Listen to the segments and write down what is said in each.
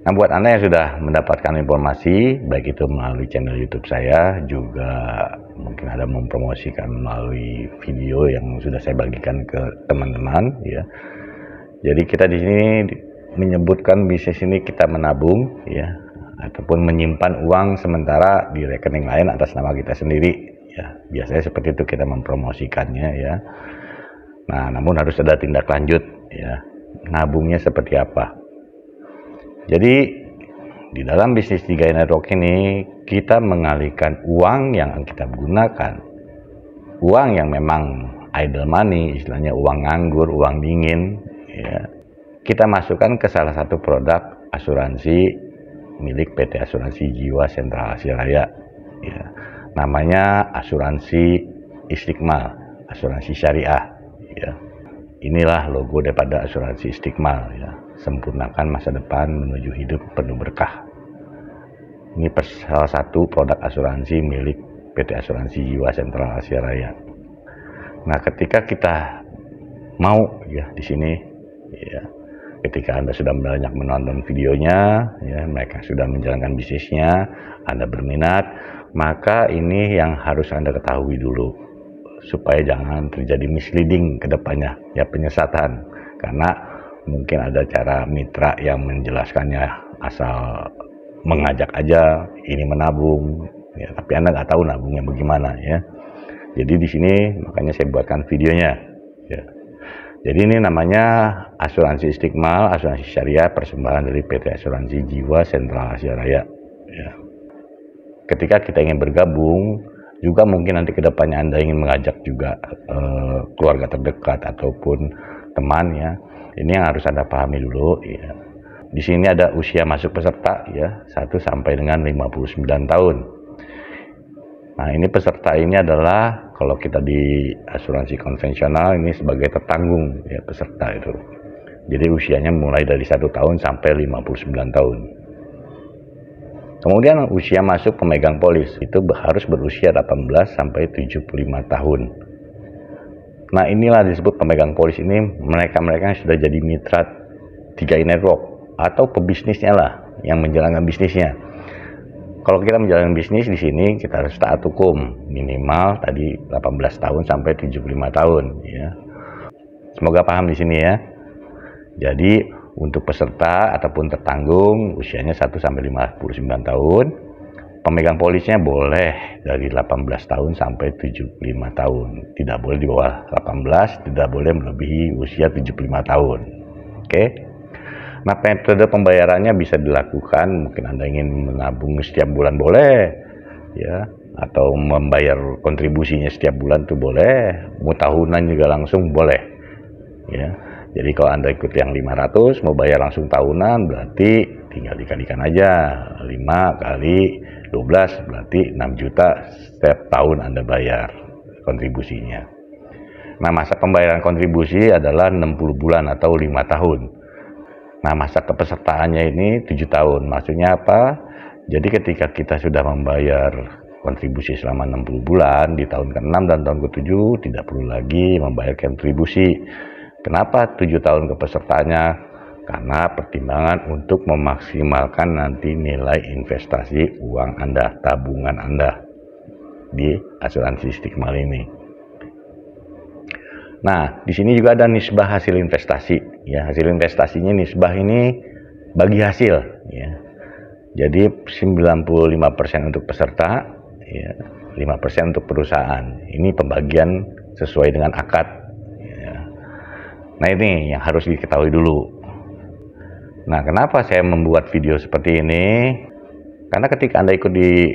Nah, buat Anda yang sudah mendapatkan informasi, baik itu melalui channel YouTube saya, juga mungkin ada mempromosikan melalui video yang sudah saya bagikan ke teman-teman, ya. Jadi kita di sini menyebutkan bisnis ini kita menabung, ya, ataupun menyimpan uang sementara di rekening lain atas nama kita sendiri, ya. Biasanya seperti itu kita mempromosikannya, ya. Nah, namun harus ada tindak lanjut, ya. Nabungnya seperti apa? Jadi di dalam bisnis 3i Network ini kita mengalihkan uang yang kita gunakan, uang yang memang idle money, istilahnya uang nganggur, uang dingin, ya, kita masukkan ke salah satu produk asuransi milik PT Asuransi Jiwa Sentral Asia Raya, ya. Namanya asuransi Istiqmal, asuransi syariah, ya. Inilah logo daripada asuransi Istiqmal, ya. Sempurnakan masa depan menuju hidup penuh berkah. Ini salah satu produk asuransi milik PT Asuransi Jiwa Sentral Asia Raya. Nah, ketika kita mau, ya, di sini, ya, ketika Anda sudah banyak menonton videonya, ya, mereka sudah menjalankan bisnisnya, Anda berminat, maka ini yang harus Anda ketahui dulu supaya jangan terjadi misleading ke depannya, ya, penyesatan, karena mungkin ada cara mitra yang menjelaskannya asal mengajak aja ini menabung, ya, tapi Anda nggak tahu nabungnya bagaimana, ya. Jadi di sini makanya saya buatkan videonya, ya. Jadi ini namanya asuransi Istiqmal, asuransi syariah persembahan dari PT Asuransi Jiwa Sentral Asia Raya, ya. Ketika kita ingin bergabung, juga mungkin nanti kedepannya Anda ingin mengajak juga keluarga terdekat ataupun teman, ya. Ini yang harus Anda pahami dulu, ya. Di sini ada usia masuk peserta, ya, 1 sampai dengan 59 tahun. Nah, ini peserta ini adalah kalau kita di asuransi konvensional ini sebagai tertanggung, ya, peserta itu. Jadi usianya mulai dari 1 tahun sampai 59 tahun. Kemudian usia masuk pemegang polis itu harus berusia 18 sampai 75 tahun. Nah, inilah disebut pemegang polis ini mereka-mereka yang sudah jadi mitra 3i Network atau pebisnisnya lah yang menjalankan bisnisnya. Kalau kita menjalankan bisnis di sini kita harus taat hukum, minimal tadi 18 tahun sampai 75 tahun, ya. Semoga paham di sini, ya. Jadi untuk peserta ataupun tertanggung usianya 1 sampai 59 tahun. Pemegang polisnya boleh dari 18 tahun sampai 75 tahun. Tidak boleh di bawah 18, tidak boleh melebihi usia 75 tahun. Oke. Nah, metode pembayarannya bisa dilakukan, mungkin Anda ingin menabung setiap bulan boleh, ya, atau membayar kontribusinya setiap bulan tuh boleh, mau tahunan juga langsung boleh, ya. Jadi kalau Anda ikut yang 500 mau bayar langsung tahunan berarti tinggal dikalikan aja 5 kali 12 berarti 6 juta setiap tahun Anda bayar kontribusinya. Nah, masa pembayaran kontribusi adalah 60 bulan atau 5 tahun. Nah, masa kepesertaannya ini 7 tahun. Maksudnya apa? Jadi ketika kita sudah membayar kontribusi selama 60 bulan, di tahun ke-6 dan tahun ke-7 tidak perlu lagi membayar kontribusi. Kenapa 7 tahun kepesertaannya? Karena pertimbangan untuk memaksimalkan nanti nilai investasi uang Anda, tabungan Anda di asuransi Istiqmal ini. Nah, di sini juga ada nisbah hasil investasi, ya. Hasil investasinya nisbah ini bagi hasil, ya. Jadi 95% untuk peserta, ya, 5% untuk perusahaan. Ini pembagian sesuai dengan akad, ya. Nah, ini yang harus diketahui dulu. Nah, kenapa saya membuat video seperti ini? Karena ketika Anda ikut di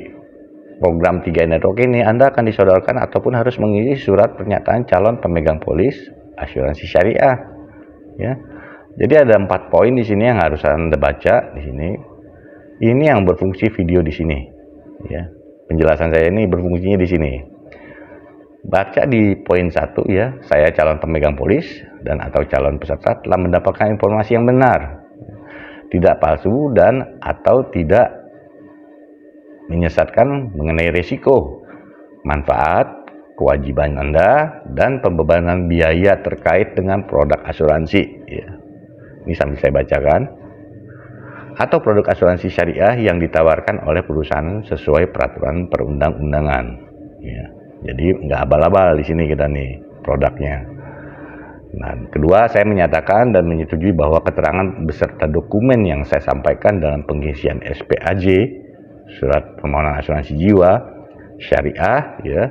program 3i Network ini, Anda akan disodorkan ataupun harus mengisi surat pernyataan calon pemegang polis asuransi syariah, ya. Jadi ada 4 poin di sini yang harus Anda baca di sini. Ini yang berfungsi video di sini, ya. Penjelasan saya ini berfungsinya di sini. Baca di poin 1, ya, saya calon pemegang polis dan atau calon peserta telah mendapatkan informasi yang benar, tidak palsu dan atau tidak menyesatkan mengenai risiko, manfaat, kewajiban Anda, dan pembebanan biaya terkait dengan produk asuransi, ya. Ini sambil saya bacakan. atau produk asuransi syariah yang ditawarkan oleh perusahaan sesuai peraturan perundang-undangan. Ya, jadi nggak abal-abal di sini kita nih produknya. Nah, kedua, saya menyatakan dan menyetujui bahwa keterangan beserta dokumen yang saya sampaikan dalam pengisian SPAJ, surat permohonan asuransi jiwa syariah, ya,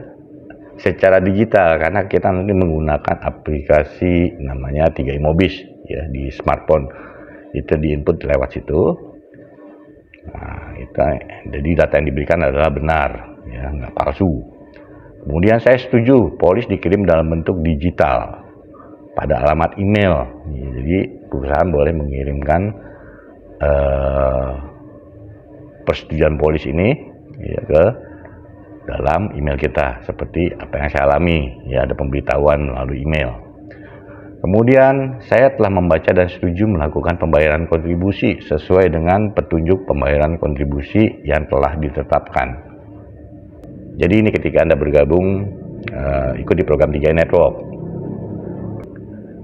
secara digital, karena kita nanti menggunakan aplikasi namanya 3iMobis ya di smartphone, itu diinput lewat situ. Nah, jadi data yang diberikan adalah benar, ya, nggak palsu. Kemudian saya setuju polis dikirim dalam bentuk digital pada alamat email. Jadi perusahaan boleh mengirimkan persetujuan polis ini ya ke dalam email kita, seperti apa yang saya alami, ya, ada pemberitahuan melalui email. Kemudian saya telah membaca dan setuju melakukan pembayaran kontribusi sesuai dengan petunjuk pembayaran kontribusi yang telah ditetapkan. Jadi ini ketika Anda bergabung ikut di program 3i Network.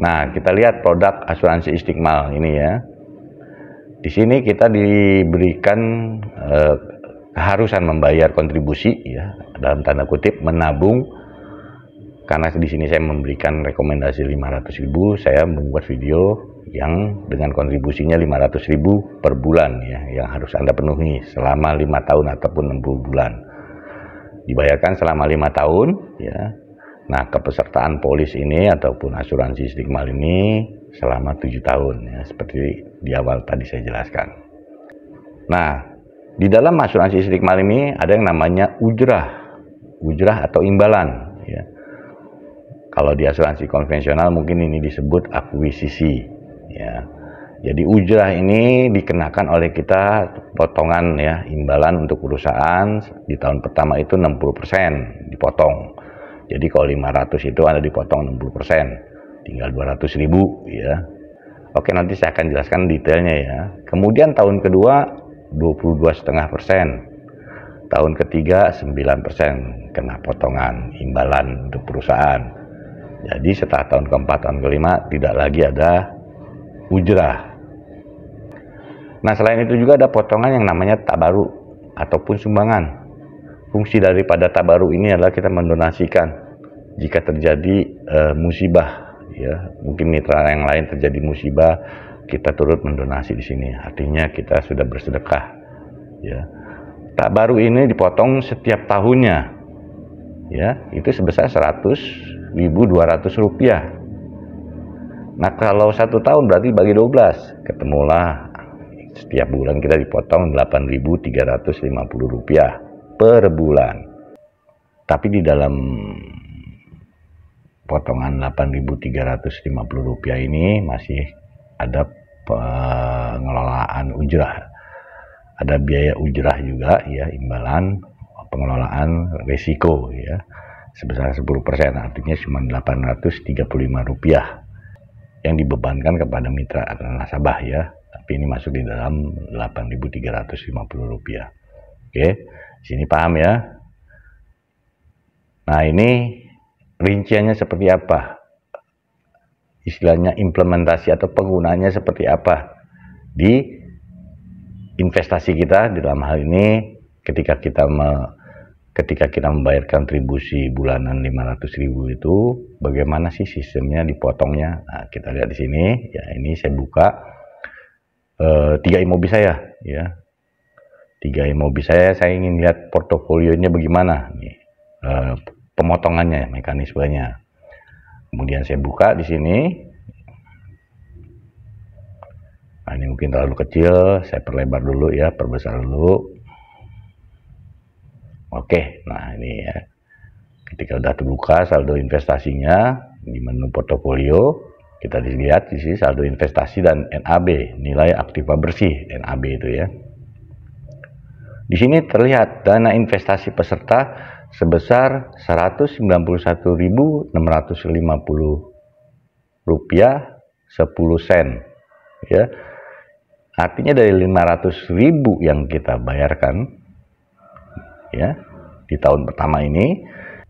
Nah, kita lihat produk asuransi Istiqmal ini ya. Di sini kita diberikan keharusan membayar kontribusi ya, dalam tanda kutip menabung. Karena di sini saya memberikan rekomendasi 500.000, saya membuat video yang dengan kontribusinya 500.000 per bulan ya, yang harus Anda penuhi selama 5 tahun ataupun 60 bulan. Dibayarkan selama 5 tahun ya. Nah, kepesertaan polis ini ataupun asuransi Istiqmal ini selama 7 tahun ya, seperti di awal tadi saya jelaskan. Nah, di dalam asuransi Istiqmal ini ada yang namanya ujrah atau imbalan ya. Kalau di asuransi konvensional mungkin ini disebut akuisisi ya. Jadi ujrah ini dikenakan oleh kita potongan ya, imbalan untuk perusahaan di tahun pertama itu 60% dipotong. Jadi kalau 500 itu Anda dipotong 60%, tinggal 200.000 ya. Oke, nanti saya akan jelaskan detailnya ya. Kemudian tahun kedua 22,5%, tahun ketiga 9% kena potongan imbalan untuk perusahaan. Jadi setelah tahun keempat, tahun kelima tidak lagi ada ujrah. Nah, selain itu juga ada potongan yang namanya tabaru ataupun sumbangan. Fungsi daripada tabaru ini adalah kita mendonasikan jika terjadi musibah ya, mungkin mitra yang lain terjadi musibah, kita turut mendonasi di sini. Artinya kita sudah bersedekah ya. Tabaru ini dipotong setiap tahunnya ya, itu sebesar 100.200 rupiah. Nah, kalau 1 tahun berarti bagi 12, ketemulah setiap bulan kita dipotong 8.350 rupiah per bulan. Tapi di dalam potongan 8.350 rupiah ini masih ada pengelolaan ujrah, ada biaya ujrah juga ya, imbalan pengelolaan risiko ya, sebesar 10%, artinya cuma 835 rupiah yang dibebankan kepada mitra atau nasabah ya. Tapi ini masuk di dalam 8.350 rupiah. Oke, sini paham ya. Nah, ini rinciannya seperti apa, istilahnya implementasi atau penggunaannya seperti apa di investasi kita. Dalam hal ini ketika kita membayar kontribusi bulanan 500.000 itu bagaimana sih sistemnya dipotongnya. Nah, kita lihat di sini ya, ini saya buka 3iMobis saya ya. 3iMobis saya ingin lihat portofolionya bagaimana nih, pemotongannya, mekanismenya. Kemudian saya buka di sini. Nah, ini mungkin terlalu kecil, saya perlebar dulu ya, perbesar dulu. Oke, nah ini ya. Ketika sudah terbuka saldo investasinya di menu portofolio, kita dilihat di sini saldo investasi dan NAB, nilai aktiva bersih, NAB itu ya. Di sini terlihat dana investasi peserta sebesar 191.650 rupiah 10 sen ya. Artinya dari 500.000 yang kita bayarkan ya di tahun pertama ini,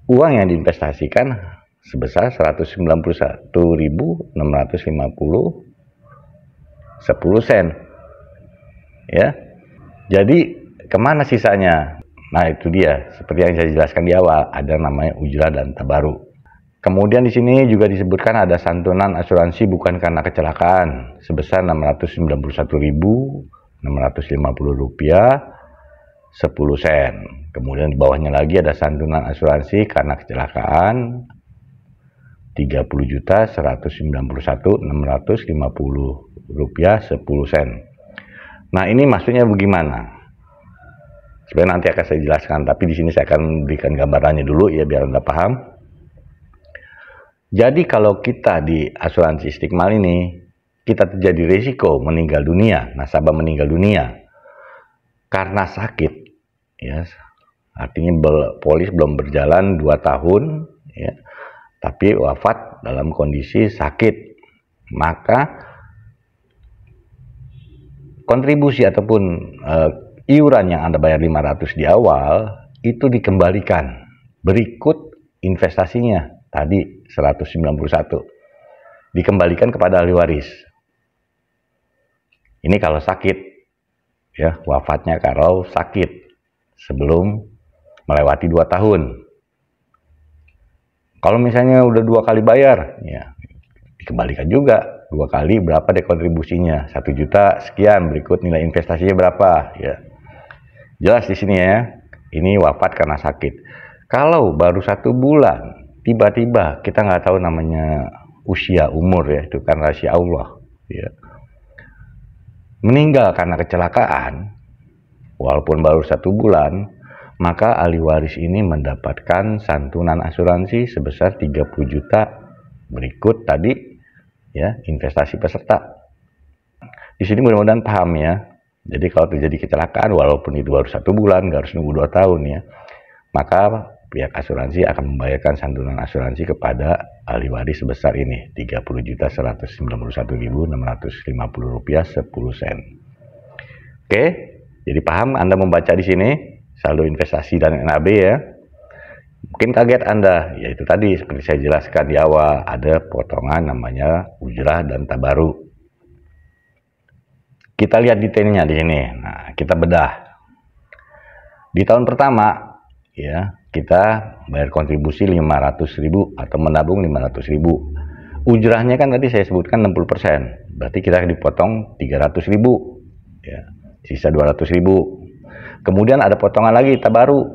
uang yang diinvestasikan sebesar 191.650 10 sen ya. Jadi kemana sisanya? Nah itu dia, seperti yang saya jelaskan di awal, ada namanya ujrah dan tabaruk. Kemudian di sini juga disebutkan ada santunan asuransi bukan karena kecelakaan sebesar Rp691.650 10 sen. Kemudian di bawahnya lagi ada santunan asuransi karena kecelakaan Rp30.191.650 10 sen. Nah ini maksudnya bagaimana? Sebenarnya nanti akan saya jelaskan, tapi di sini saya akan berikan gambarannya dulu ya biar Anda paham. Jadi kalau kita di asuransi Istiqmal ini, kita terjadi risiko meninggal dunia, nasabah meninggal dunia karena sakit, ya, artinya polis belum berjalan 2 tahun, ya, tapi wafat dalam kondisi sakit, maka kontribusi ataupun iuran yang Anda bayar 500 di awal itu dikembalikan berikut investasinya tadi 191 dikembalikan kepada ahli waris. Ini kalau sakit, ya, wafatnya kalau sakit sebelum melewati 2 tahun. Kalau misalnya udah 2 kali bayar, ya dikembalikan juga 2 kali. Berapa deh kontribusinya? 1 juta sekian, berikut nilai investasinya berapa, ya. Jelas di sini ya, ini wafat karena sakit. Kalau baru 1 bulan, tiba-tiba kita nggak tahu namanya usia umur ya, itu kan rahasia Allah. Ya. Meninggal karena kecelakaan, walaupun baru 1 bulan, maka ahli waris ini mendapatkan santunan asuransi sebesar 30 juta berikut tadi ya investasi peserta. Di sini mudah-mudahan paham ya. Jadi kalau terjadi kecelakaan walaupun itu baru 1 bulan, nggak harus nunggu 2 tahun ya, maka pihak asuransi akan membayarkan santunan asuransi kepada ahli waris sebesar ini Rp30.191.650 10 sen. Oke, jadi paham Anda membaca di sini saldo investasi dan NAB ya. Mungkin kaget Anda, yaitu tadi seperti saya jelaskan di awal, ada potongan namanya ujrah dan tabaruk. Kita lihat detailnya di sini. Nah, kita bedah. Di tahun pertama, ya, kita bayar kontribusi 500.000 atau menabung 500.000. Ujrahnya kan tadi saya sebutkan 60%. Berarti kita dipotong 300.000. Ya, sisa 200.000. Kemudian ada potongan lagi tabaruk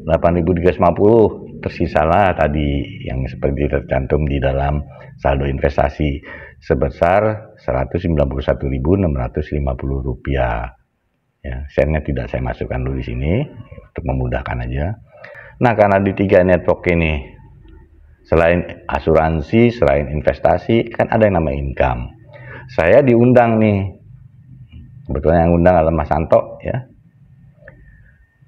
8.350. Tersisalah tadi yang seperti tercantum di dalam saldo investasi sebesar Rp191.650. Ya, sennya tidak saya masukkan dulu di sini untuk memudahkan aja. Nah, karena di 3 network ini selain asuransi, selain investasi, kan ada yang namanya income. Saya diundang nih. Kebetulan yang undang adalah Mas Santo ya.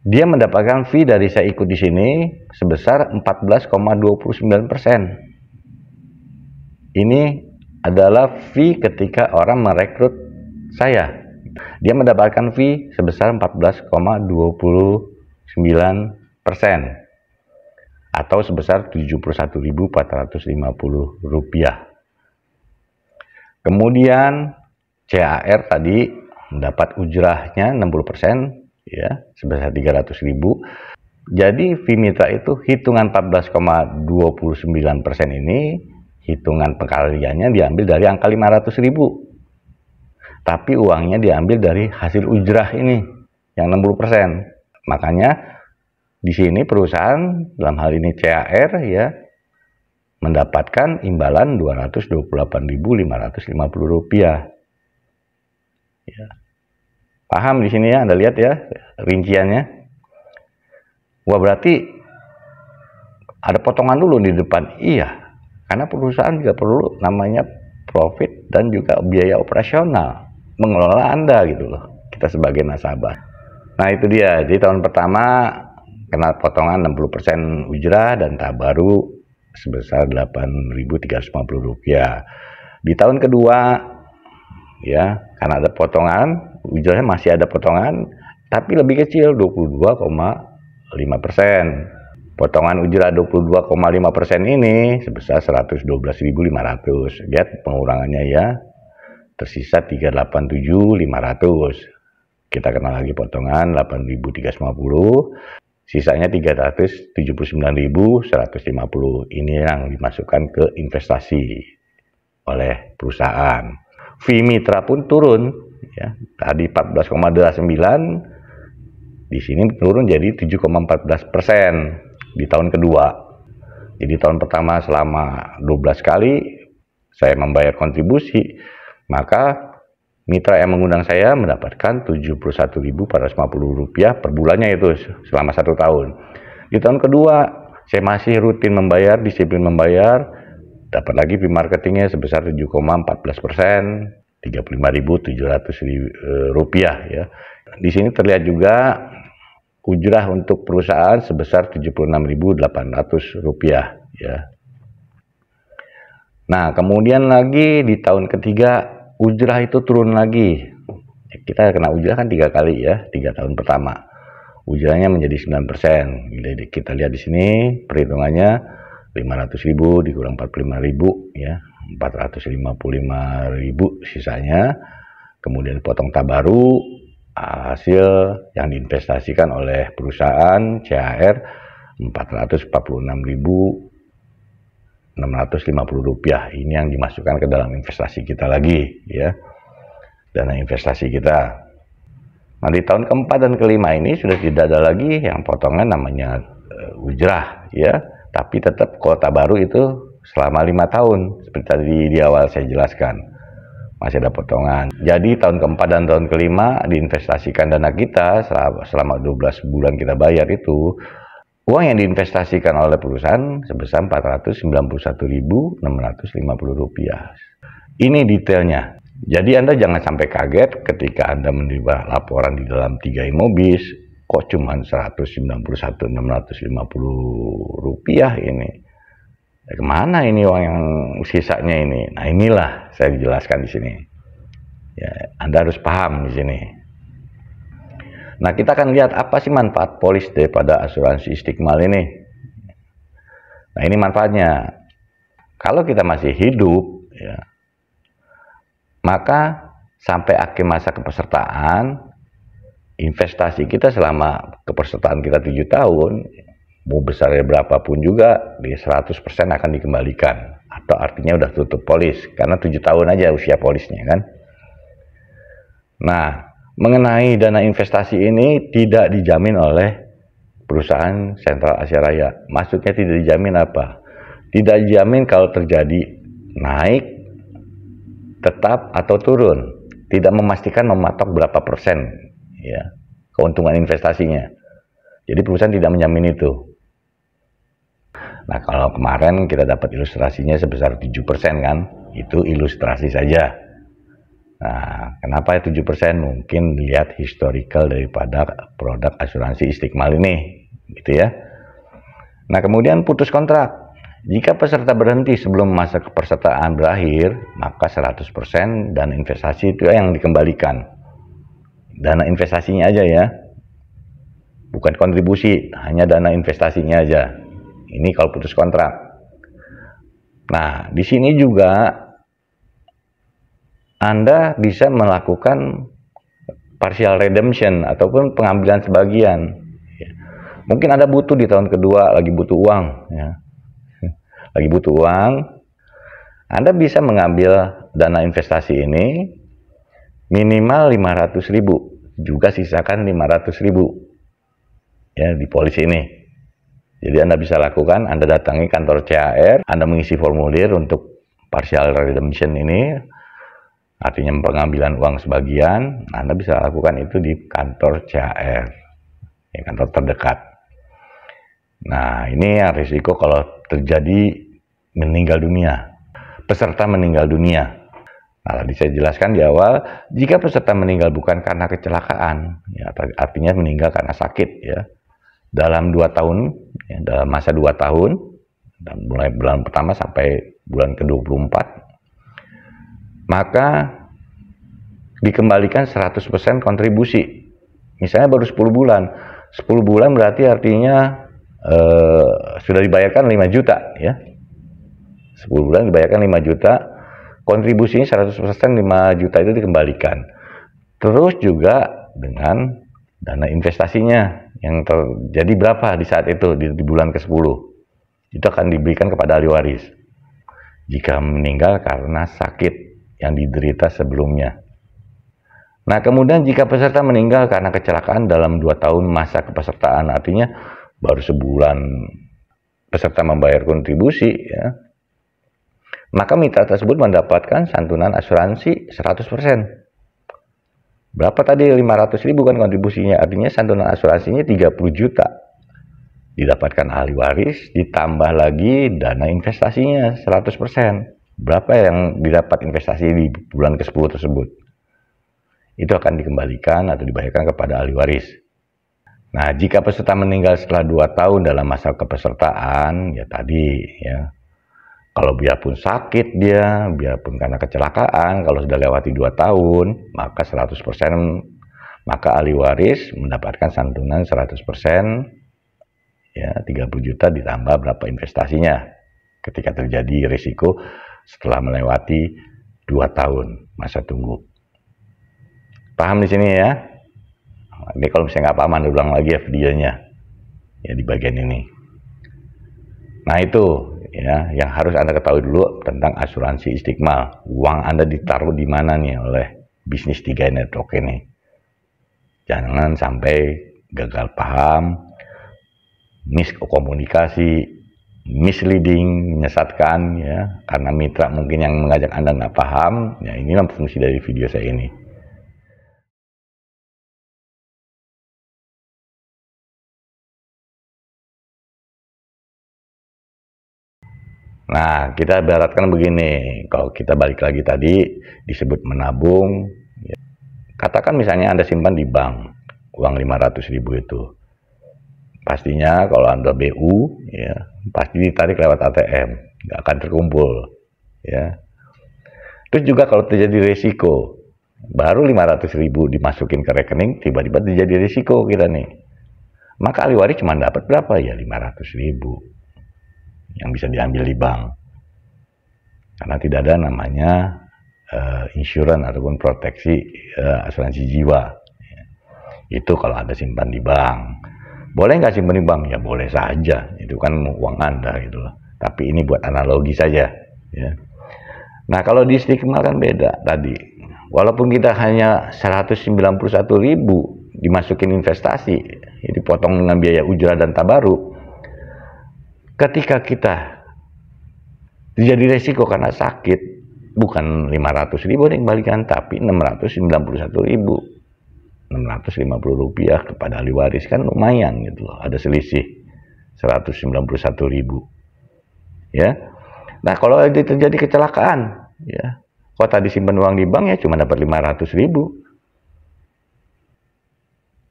Dia mendapatkan fee dari saya ikut di sini sebesar 14,29%. Ini adalah fee ketika orang merekrut saya. Dia mendapatkan fee sebesar 14,29% atau sebesar Rp71.450. Kemudian CAR tadi mendapat ujrahnya 60%. Ya, sebesar 300.000. Jadi fee mitra itu hitungan 14,29% ini hitungan pengkaliannya diambil dari angka 500.000. Tapi uangnya diambil dari hasil ujrah ini yang 60%. Makanya di sini perusahaan dalam hal ini CAR ya mendapatkan imbalan Rp228.550. Ya. Paham di sini ya, Anda lihat ya rinciannya. Wah, berarti ada potongan dulu di depan. Iya, karena perusahaan juga perlu namanya profit dan juga biaya operasional mengelola Anda gitu loh. Kita sebagai nasabah. Nah, itu dia. Jadi tahun pertama kena potongan 60% ujrah dan tabaruk sebesar Rp8.350. Di tahun kedua ya, karena ada potongan ujrahnya masih ada potongan, tapi lebih kecil 22,5%. Potongan ujrah 22,5% ini sebesar 112.500. Lihat pengurangannya ya, tersisa 387.500. kita kena lagi potongan 8.350, sisanya 379.150. Ini yang dimasukkan ke investasi oleh perusahaan. Fee mitra pun turun, ya. Tadi 14,29, di sini turun jadi 7,14% di tahun kedua. Jadi tahun pertama selama 12 kali saya membayar kontribusi, maka mitra yang mengundang saya mendapatkan Rp71.450 per bulannya itu selama 1 tahun. Di tahun kedua saya masih rutin membayar, disiplin membayar, dapat lagi fee marketingnya sebesar 7,14%, Rp35.700 ya. Di sini terlihat juga ujrah untuk perusahaan sebesar Rp76.800 ya. Nah, kemudian lagi di tahun ketiga ujrah itu turun lagi. Kita kena ujrah kan 3 kali ya, 3 tahun pertama. Ujrahnya menjadi 9%. Jadi kita lihat di sini perhitungannya 500.000 dikurang 45.000 ya, 455.000 sisanya. Kemudian potong tabaru, hasil yang diinvestasikan oleh perusahaan CHR Rp446.650. Ini yang dimasukkan ke dalam investasi kita lagi ya, dana investasi kita. Nah, di tahun keempat dan kelima ini sudah tidak ada lagi yang potongan namanya ujrah ya, tapi tetap kuota baru itu selama 5 tahun seperti tadi di awal saya jelaskan, masih ada potongan. Jadi tahun keempat dan tahun kelima diinvestasikan dana kita selama 12 bulan kita bayar itu, uang yang diinvestasikan oleh perusahaan sebesar Rp491.650. Ini detailnya. Jadi Anda jangan sampai kaget ketika Anda menerima laporan di dalam 3 Imobis, kok cuma Rp191.650 ini. Kemana ini uang yang sisanya ini? Nah, inilah saya jelaskan di sini. Ya, Anda harus paham di sini. Nah, kita akan lihat apa sih manfaat polis daripada asuransi Istiqmal ini. Nah, ini manfaatnya. Kalau kita masih hidup, ya, maka sampai akhir masa kepesertaan, investasi kita selama kepesertaan kita 7 tahun, mau besarnya berapapun juga, di 100% akan dikembalikan. Atau artinya udah tutup polis, karena 7 tahun aja usia polisnya kan. Nah, mengenai dana investasi ini tidak dijamin oleh perusahaan Sentral Asia Raya. Maksudnya tidak dijamin apa? Tidak dijamin kalau terjadi naik, tetap atau turun, tidak memastikan mematok berapa persen ya keuntungan investasinya. Jadi perusahaan tidak menjamin itu. Nah, kalau kemarin kita dapat ilustrasinya sebesar 7% kan, itu ilustrasi saja. Nah, kenapa 7%? Mungkin lihat historical daripada produk asuransi Istiqmal ini, gitu ya. Nah, kemudian putus kontrak. Jika peserta berhenti sebelum masa kepesertaan berakhir, maka 100% dana investasi itu yang dikembalikan. Dana investasinya aja ya, bukan kontribusi, hanya dana investasinya aja. Ini kalau putus kontrak. Nah, di sini juga Anda bisa melakukan partial redemption ataupun pengambilan sebagian. Mungkin Anda butuh di tahun kedua, lagi butuh uang ya. Lagi butuh uang, Anda bisa mengambil dana investasi ini minimal 500.000, juga sisakan 500.000 ya di polis ini. Jadi Anda bisa lakukan, Anda datangi kantor CHR, Anda mengisi formulir untuk partial redemption ini, artinya pengambilan uang sebagian. Anda bisa lakukan itu di kantor CHR, ya, kantor terdekat. Nah, ini yang risiko kalau terjadi meninggal dunia, peserta meninggal dunia. Nah, tadi saya jelaskan di awal, jika peserta meninggal bukan karena kecelakaan, ya, artinya meninggal karena sakit, ya, dalam 2 tahun, ya, dalam masa 2 tahun, dan mulai bulan pertama sampai bulan ke-24, maka dikembalikan 100% kontribusi. Misalnya baru 10 bulan, 10 bulan berarti artinya sudah dibayarkan 5 juta ya. 10 bulan dibayarkan 5 juta, kontribusinya 100%, 5 juta itu dikembalikan. Terus juga dengan dana investasinya yang terjadi berapa di saat itu, di bulan ke-10. Itu akan diberikan kepada ahli waris jika meninggal karena sakit yang diderita sebelumnya. Nah, kemudian jika peserta meninggal karena kecelakaan dalam 2 tahun masa kepesertaan, artinya baru sebulan peserta membayar kontribusi, ya, maka mitra tersebut mendapatkan santunan asuransi 100%. Berapa tadi? 500.000 kan kontribusinya, artinya santunan asuransinya 30 juta. Didapatkan ahli waris, ditambah lagi dana investasinya 100%. Berapa yang didapat investasi di bulan ke-10 tersebut? Itu akan dikembalikan atau dibayarkan kepada ahli waris. Nah, jika peserta meninggal setelah 2 tahun dalam masa kepesertaan, ya tadi ya, kalau biarpun sakit dia, biarpun karena kecelakaan, kalau sudah lewati 2 tahun, maka 100%, maka ahli waris mendapatkan santunan 100%, ya 30 juta ditambah berapa investasinya ketika terjadi risiko setelah melewati 2 tahun masa tunggu. Paham di sini ya? Ini kalau misalnya nggak paham, Anda ulang lagi ya videonya ya di bagian ini. Nah, itu ya yang harus Anda ketahui dulu tentang asuransi Istiqmal. Uang Anda ditaruh di mana nih oleh bisnis 3i Network ini. Jangan sampai gagal paham, miskomunikasi, misleading, menyesatkan ya, karena mitra mungkin yang mengajak Anda nggak paham. Ya, inilah fungsi dari video saya ini. Nah, kita ibaratkan begini, kalau kita balik lagi tadi disebut menabung, ya. Katakan misalnya Anda simpan di bank uang 500.000 itu. Pastinya kalau Anda BU, ya pasti ditarik lewat ATM, nggak akan terkumpul. Ya. Terus juga kalau terjadi risiko, baru 500.000 dimasukin ke rekening, tiba-tiba terjadi risiko kita nih. Maka ahli waris cuma dapat berapa ya? 500.000. Yang bisa diambil di bank, karena tidak ada namanya insurans ataupun proteksi asuransi jiwa. Itu kalau Anda simpan di bank. Boleh nggak simpan di bank? Ya boleh saja, itu kan uang Anda gitu loh. Tapi ini buat analogi saja ya. Nah, kalau di Istiqmal kan beda tadi, walaupun kita hanya 191.000 dimasukin investasi, dipotong dengan biaya ujrah dan tabaruk. Ketika kita terjadi resiko karena sakit, bukan 500.000 dikembalikan, tapi 691.000, 650 rupiah kepada ahli waris, kan lumayan gitu loh, ada selisih 191.000 ya. Nah, kalau terjadi kecelakaan ya, kalau tadi simpan uang di bank ya cuma dapat 500.000.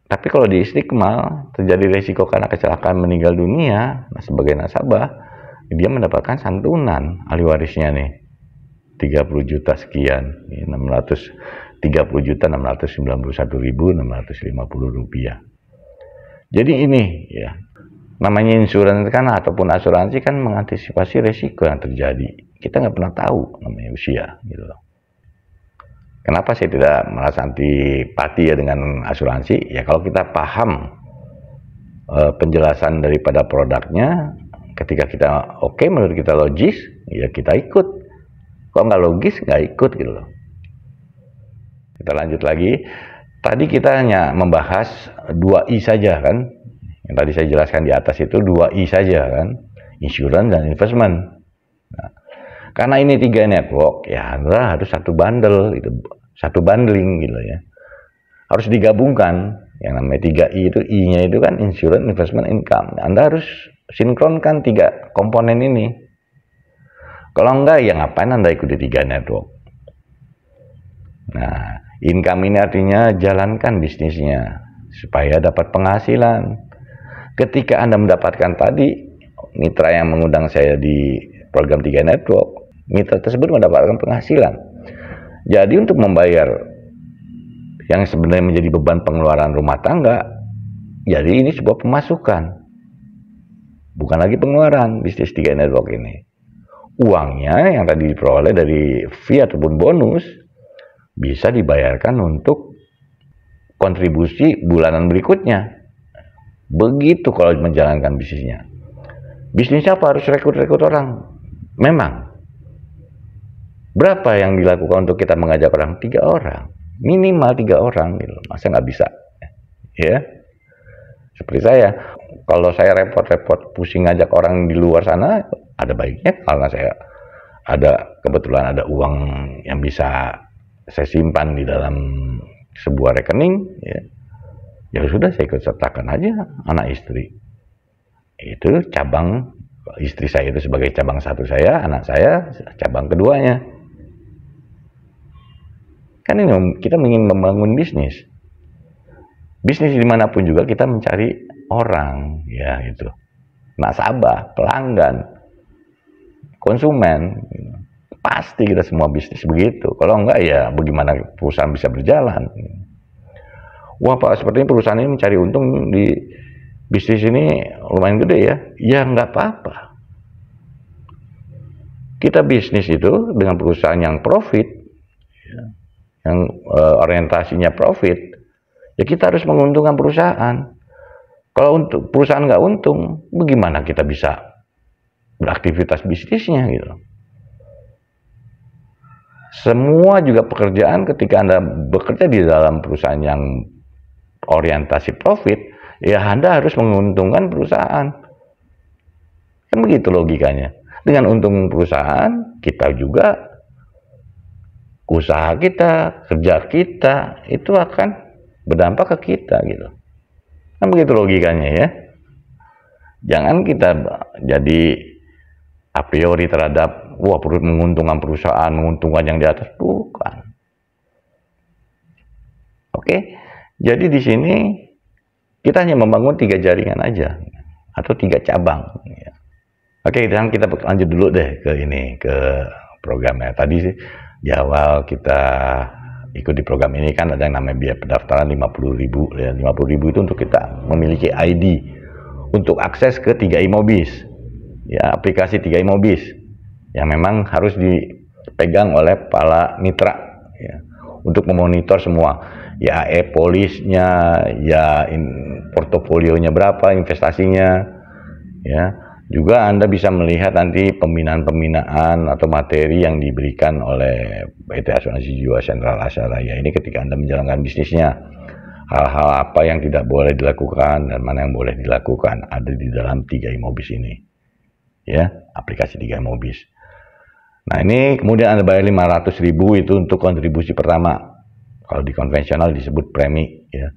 Tapi kalau di Istiqmal terjadi resiko karena kecelakaan meninggal dunia, nah sebagai nasabah dia mendapatkan santunan ahli warisnya nih 30 juta sekian, 30.691.650 rupiah. Jadi ini ya, namanya insurans kan ataupun asuransi kan mengantisipasi resiko yang terjadi. Kita nggak pernah tahu namanya usia gitu loh. Kenapa saya tidak merasa antipati ya dengan asuransi? Ya kalau kita paham penjelasan daripada produknya, ketika kita oke, menurut kita logis, ya kita ikut. Kalau nggak logis, nggak ikut gitu loh. Kita lanjut lagi. Tadi kita hanya membahas 2I saja kan. Yang tadi saya jelaskan di atas itu 2I saja kan. Insurance dan investment. Nah, karena ini 3i Network, ya Anda harus satu bundle, itu satu bundling gitu ya. Harus digabungkan. Yang namanya 3I itu, I-nya itu kan insurance, investment, income. Anda harus sinkronkan 3 komponen ini. Kalau enggak, ya ngapain Anda ikuti 3i Network? Nah, income ini artinya jalankan bisnisnya supaya dapat penghasilan. Ketika Anda mendapatkan tadi, mitra yang mengundang saya di program 3i Network, mitra tersebut mendapatkan penghasilan. Jadi untuk membayar yang sebenarnya menjadi beban pengeluaran rumah tangga, jadi ini sebuah pemasukan, bukan lagi pengeluaran bisnis 3i Network ini. Uangnya yang tadi diperoleh dari fee ataupun bonus bisa dibayarkan untuk kontribusi bulanan berikutnya. Begitu kalau menjalankan bisnisnya. Bisnisnya apa? Harus rekrut orang. Memang. Berapa yang dilakukan untuk kita mengajak orang? 3 orang. Minimal 3 orang. Gitu. Masa nggak bisa? Ya. Seperti saya. Kalau saya repot-repot pusing ngajak orang di luar sana, ada baiknya karena saya kebetulan ada uang yang bisa saya simpan di dalam sebuah rekening, ya sudah saya ikut sertakan aja anak istri. Itu cabang, istri saya itu sebagai cabang satu saya, anak saya cabang keduanya. Kan ini kita ingin membangun bisnis. Bisnis dimanapun juga kita mencari orang, ya itu. Nasabah, pelanggan, konsumen. Pasti kita semua bisnis begitu. Kalau enggak ya bagaimana perusahaan bisa berjalan. Wah Pak, sepertinya perusahaan ini mencari untung di bisnis ini lumayan gede ya. Ya nggak apa-apa. Kita bisnis itu dengan perusahaan yang profit, yang orientasinya profit, ya kita harus menguntungkan perusahaan. Kalau untuk perusahaan nggak untung, bagaimana kita bisa beraktivitas bisnisnya gitu. Semua juga pekerjaan ketika Anda bekerja di dalam perusahaan yang orientasi profit, ya Anda harus menguntungkan perusahaan. Kan begitu logikanya. Dengan untung perusahaan, kita juga, usaha kita, kerja kita, itu akan berdampak ke kita gitu. Kan begitu logikanya ya. Jangan kita jadi a priori terhadap menguntungkan perusahaan, menguntungkan yang di atas, bukan. Oke, jadi di sini kita hanya membangun 3 jaringan aja atau 3 cabang. Oke, sekarang kita lanjut dulu deh ke programnya. Tadi sih di awal kita ikut di program ini kan ada yang namanya biaya pendaftaran 50.000 ya. 50.000 itu untuk kita memiliki ID untuk akses ke 3 iMobis. Ya, aplikasi 3 iMobis yang memang harus dipegang oleh para mitra ya, untuk memonitor semua ya polisnya, ya portofolionya berapa, investasinya ya. Juga Anda bisa melihat nanti pembinaan atau materi yang diberikan oleh PT Asuransi Jiwa Sentral Asa Raya ini ketika Anda menjalankan bisnisnya. Hal-hal apa yang tidak boleh dilakukan dan mana yang boleh dilakukan ada di dalam 3 iMobis ini. Ya, aplikasi 3 iMobis. Nah, ini kemudian Anda bayar 500.000 itu untuk kontribusi pertama. Kalau di konvensional disebut premi ya.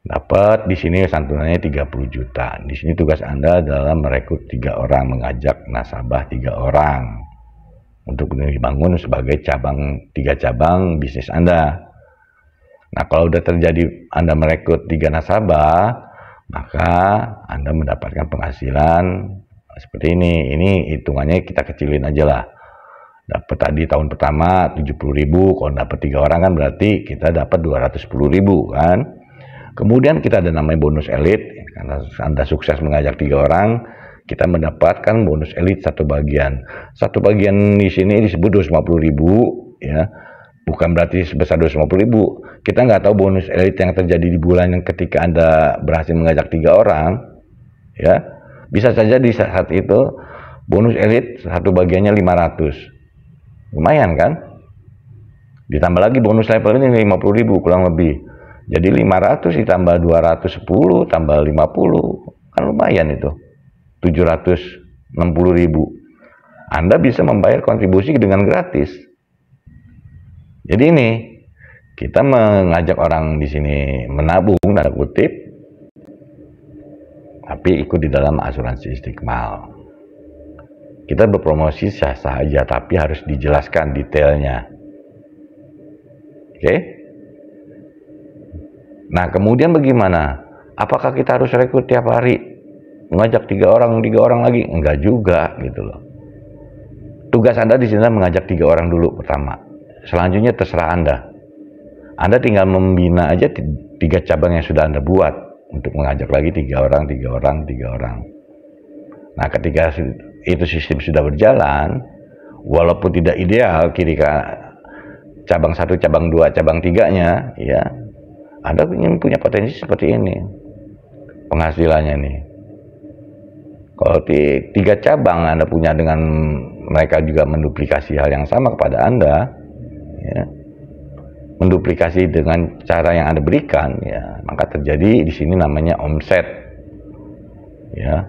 Dapat di sini santunannya 30 juta. Di sini tugas Anda adalah merekrut 3 orang, mengajak nasabah 3 orang untuk dibangun sebagai 3 cabang bisnis Anda. Nah, kalau sudah terjadi Anda merekrut 3 nasabah, maka Anda mendapatkan penghasilan seperti ini. Ini hitungannya kita kecilin aja lah. Dapat tadi tahun pertama 70.000, kalau dapat 3 orang kan berarti kita dapat 210.000 kan. Kemudian kita ada namanya bonus elit, karena Anda sukses mengajak 3 orang, kita mendapatkan bonus elit 1 bagian. 1 bagian di sini disebut 250.000 ya. Bukan berarti sebesar 250.000. Kita nggak tahu bonus elit yang terjadi di bulan yang ketika Anda berhasil mengajak 3 orang ya. Bisa saja di saat itu bonus elit 1 bagiannya 500. Lumayan kan? Ditambah lagi bonus level ini 50.000 kurang lebih. Jadi 500 ditambah 210 tambah 50 kan lumayan itu. 760.000. Anda bisa membayar kontribusi dengan gratis. Jadi ini kita mengajak orang di sini menabung tanda kutip, tapi ikut di dalam asuransi Istiqmal. Kita berpromosi sah-sah aja, tapi harus dijelaskan detailnya. Oke? Nah, kemudian bagaimana? Apakah kita harus rekrut tiap hari? Mengajak 3 orang lagi? Enggak juga, gitu loh. Tugas Anda di sini mengajak 3 orang dulu pertama. Selanjutnya terserah Anda. Anda tinggal membina aja 3 cabang yang sudah Anda buat untuk mengajak lagi 3 orang. Nah, ketika itu sistem sudah berjalan, walaupun tidak ideal, kira cabang 1, cabang 2, cabang 3-nya, ya, Anda ingin punya potensi seperti ini penghasilannya nih. Kalau 3 cabang Anda punya dengan mereka juga menduplikasi hal yang sama kepada Anda, ya, menduplikasi dengan cara yang Anda berikan, ya, maka terjadi di sini namanya omset. Ya,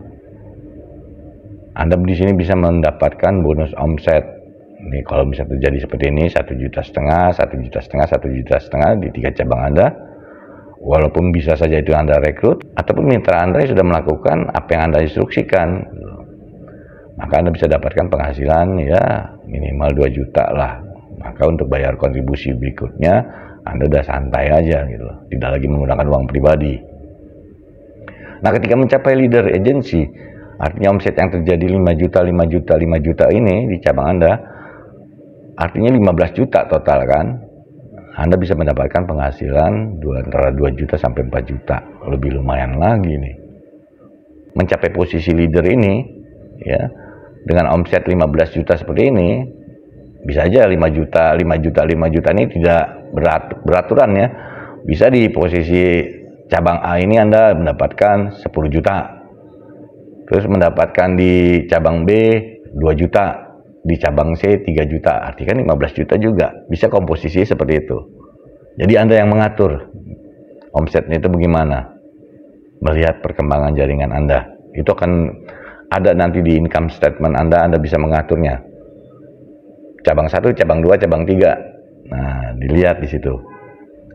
Anda di sini bisa mendapatkan bonus omset. Ini kalau bisa terjadi seperti ini, 1,5 juta, 1,5 juta di 3 cabang Anda. Walaupun bisa saja itu Anda rekrut, ataupun mitra Anda sudah melakukan apa yang Anda instruksikan, maka Anda bisa dapatkan penghasilan ya minimal 2 juta lah. Maka untuk bayar kontribusi berikutnya Anda udah santai aja gitu, tidak lagi menggunakan uang pribadi. Nah, ketika mencapai leader agency, artinya omset yang terjadi 5 juta ini di cabang Anda, artinya 15 juta total kan. Anda bisa mendapatkan penghasilan antara 2 juta sampai 4 juta, lebih lumayan lagi nih. Mencapai posisi leader ini, ya, dengan omset 15 juta seperti ini, bisa aja 5 juta ini tidak beraturan ya. Bisa di posisi cabang A ini Anda mendapatkan 10 juta. Terus mendapatkan di cabang B 2 juta. Di cabang C 3 juta, artinya 15 juta juga. Bisa komposisi seperti itu. Jadi Anda yang mengatur omsetnya itu bagaimana. Melihat perkembangan jaringan Anda. Itu akan ada nanti di income statement Anda bisa mengaturnya. Cabang 1, cabang 2, cabang 3. Nah, dilihat di situ.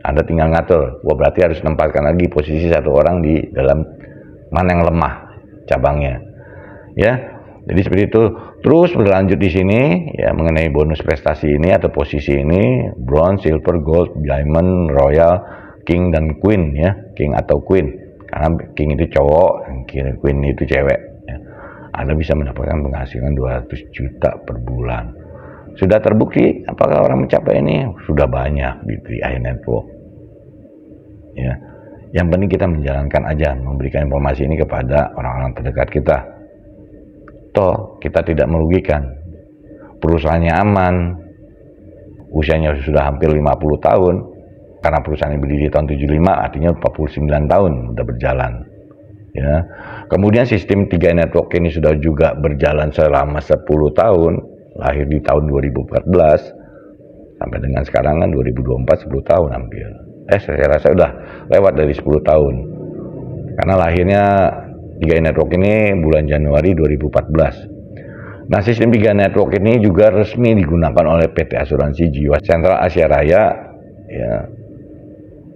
Anda tinggal ngatur. Wah, berarti harus menempatkan lagi posisi satu orang di dalam mana yang lemah cabangnya. Ya. Jadi seperti itu. Terus berlanjut di sini ya mengenai bonus prestasi ini atau posisi ini, bronze, silver, gold, diamond, royal, king dan queen ya, king atau queen. Karena king itu cowok, queen itu cewek. Ya. Anda bisa mendapatkan penghasilan 200 juta per bulan. Sudah terbukti apakah orang mencapai ini? Sudah banyak di AI Network. Ya. Yang penting kita menjalankan aja, memberikan informasi ini kepada orang-orang terdekat kita. Toh kita tidak merugikan, perusahaannya aman, usianya sudah hampir 50 tahun, karena perusahaan berdiri tahun 75, artinya 49 tahun sudah berjalan. Ya. Kemudian sistem 3 network ini sudah juga berjalan selama 10 tahun, lahir di tahun 2014, sampai dengan sekarang kan 2024, 10 tahun hampir. Saya rasa udah lewat dari 10 tahun, karena lahirnya 3 network ini bulan Januari 2014. Nah, sistem 3 network ini juga resmi digunakan oleh PT Asuransi Jiwa Sentral Asia Raya ya,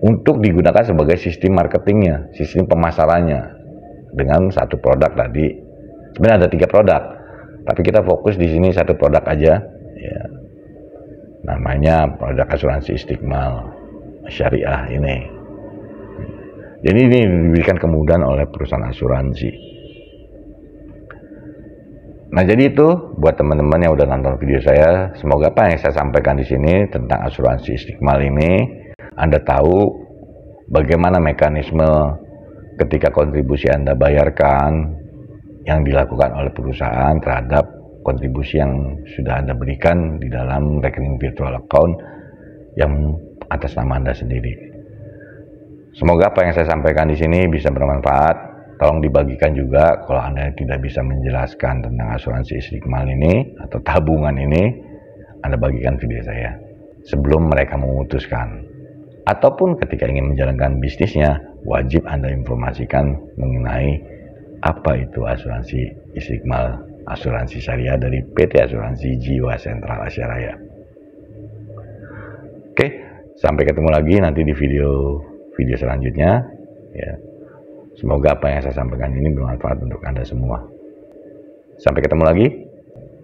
untuk digunakan sebagai sistem marketingnya, sistem pemasarannya dengan satu produk tadi. Sebenarnya ada 3 produk, tapi kita fokus di sini satu produk aja ya. Namanya produk asuransi Istiqmal Syariah ini. Jadi ini diberikan kemudahan oleh perusahaan asuransi. Nah, jadi itu buat teman-teman yang udah nonton video saya, semoga apa yang saya sampaikan di sini tentang asuransi Istiqmal ini, Anda tahu bagaimana mekanisme ketika kontribusi Anda bayarkan yang dilakukan oleh perusahaan terhadap kontribusi yang sudah Anda berikan di dalam rekening virtual account yang atas nama Anda sendiri. Semoga apa yang saya sampaikan di sini bisa bermanfaat. Tolong dibagikan juga kalau Anda tidak bisa menjelaskan tentang asuransi Istiqmal ini atau tabungan ini, Anda bagikan video saya sebelum mereka memutuskan. Ataupun ketika ingin menjalankan bisnisnya, wajib Anda informasikan mengenai apa itu asuransi Istiqmal, asuransi syariah dari PT Asuransi Jiwa Sentral Asia Raya. Oke, sampai ketemu lagi nanti di video selanjutnya ya. Semoga apa yang saya sampaikan ini bermanfaat untuk Anda semua. Sampai ketemu lagi.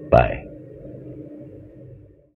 Bye.